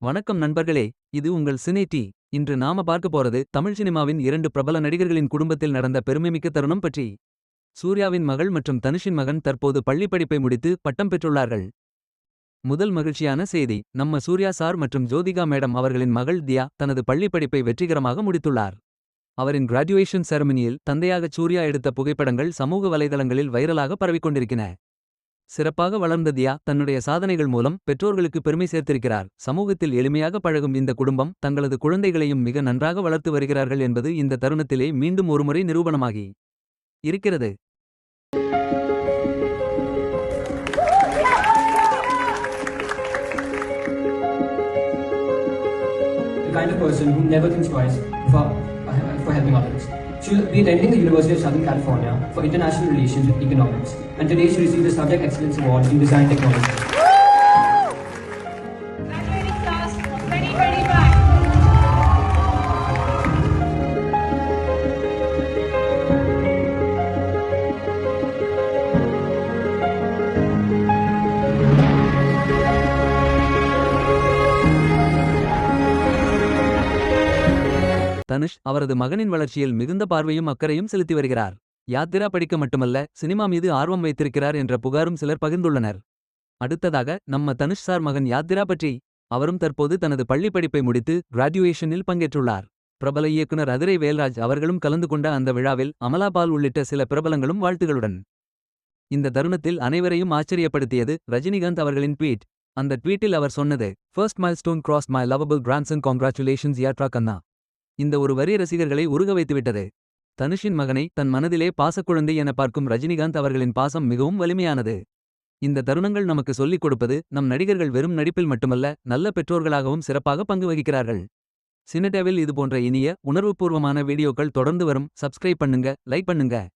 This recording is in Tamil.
வணக்கம் நண்பர்களே. இது உங்கள் சினே டி. இன்று நாம பார்க்க போறது தமிழ் சினிமாவின் 2 பிரபல நடிகர்களின் குடும்பத்தில் நடந்த பெருமைமிக்க தருணம் பற்றி. சூர்யாவின் மகள் மற்றும் தனுஷின் மகன் தற்போது பள்ளிப் படிப்பை முடித்து பட்டம் பெற்றுள்ளார்கள். முதல் மகிழ்ச்சியான செய்தி, நம்ம சூர்யா சார் மற்றும் ஜோதிகா மேடம் அவர்களின் மகள் தியா தனது பள்ளிப் படிப்பை வெற்றிகரமாக முடித்துள்ளார். அவரின் கிராஜுவேஷன் செரமனியில் தந்தையாகச் சூர்யா எடுத்த புகைப்படங்கள் சமூக வலைதளங்களில் வைரலாக பரவிக்கொண்டிருக்கின. சிறப்பாக வளர்ந்த தியா தன்னுடைய சாதனைகள் மூலம் பெற்றோர்களுக்கு பெருமை சேர்த்திருக்கிறார். சமூகத்தில் எளிமையாக பழகும் இந்த குடும்பம் தங்களது குழந்தைகளையும் மிக நன்றாக வளர்த்து வருகிறார்கள் என்பது இந்த தருணத்திலே மீண்டும் ஒருமுறை நிரூபணமாகி இருக்கிறது. The kind of person who never thinks twice for helping others. She'll be attending the University of Southern California for International Relations with Economics, and today she received the Subject Excellence Award in Design Technology. Graduating class of 2025. Dhanush அவரது மகனின் வளர்ச்சியில் மிகுந்த பார்வையும் அக்கறையும் செலுத்தி வருகிறார். யாத்திரா படிக்க மட்டுமல்ல, சினிமா மீது ஆர்வம் வைத்திருக்கிறார் என்ற புகாரும் சிலர் பகிர்ந்துள்ளனர். அடுத்ததாக நம்ம தனுஷ் சார் மகன் யாத்திரா பற்றி. அவரும் தற்போது தனது பள்ளிப் படிப்பை முடித்து கிராஜுவேஷனில் பங்கேற்றுள்ளார். பிரபல இயக்குனர் அதிரை வேல்ராஜ் அவர்களும் கலந்து கொண்ட அந்த விழாவில் அமலா பால் உள்ளிட்ட சில பிரபலங்களும் வாழ்த்துகளுடன். இந்த தருணத்தில் அனைவரையும் ஆச்சரியப்படுத்தியது ரஜினிகாந்த் அவர்களின் ட்வீட். அந்த ட்வீட்டில் அவர் சொன்னது, "first milestone crossed my lovable grandson, congratulations Yatra கண்ணா." இந்த ஒரு வரி ரசிகர்களை உருக வைத்துவிட்டது. தனுஷின் மகனை தன் மனதிலே பாசக்குழந்தை என பார்க்கும் ரஜினிகாந்த் அவர்களின் பாசம் மிகவும் வலிமையானது. இந்த தருணங்கள் நமக்கு சொல்லிக் கொடுப்பது, நம் நடிகர்கள் வெறும் நடிப்பில் மட்டுமல்ல, நல்ல பெற்றோர்களாகவும் சிறப்பாக பங்கு வகிக்கிறார்கள். சினேடிவில் இதுபோன்ற இனிய, உணர்வுபூர்வமான வீடியோக்கள் தொடர்ந்து வரும். சப்ஸ்கிரைப் பண்ணுங்க, லைக் பண்ணுங்க.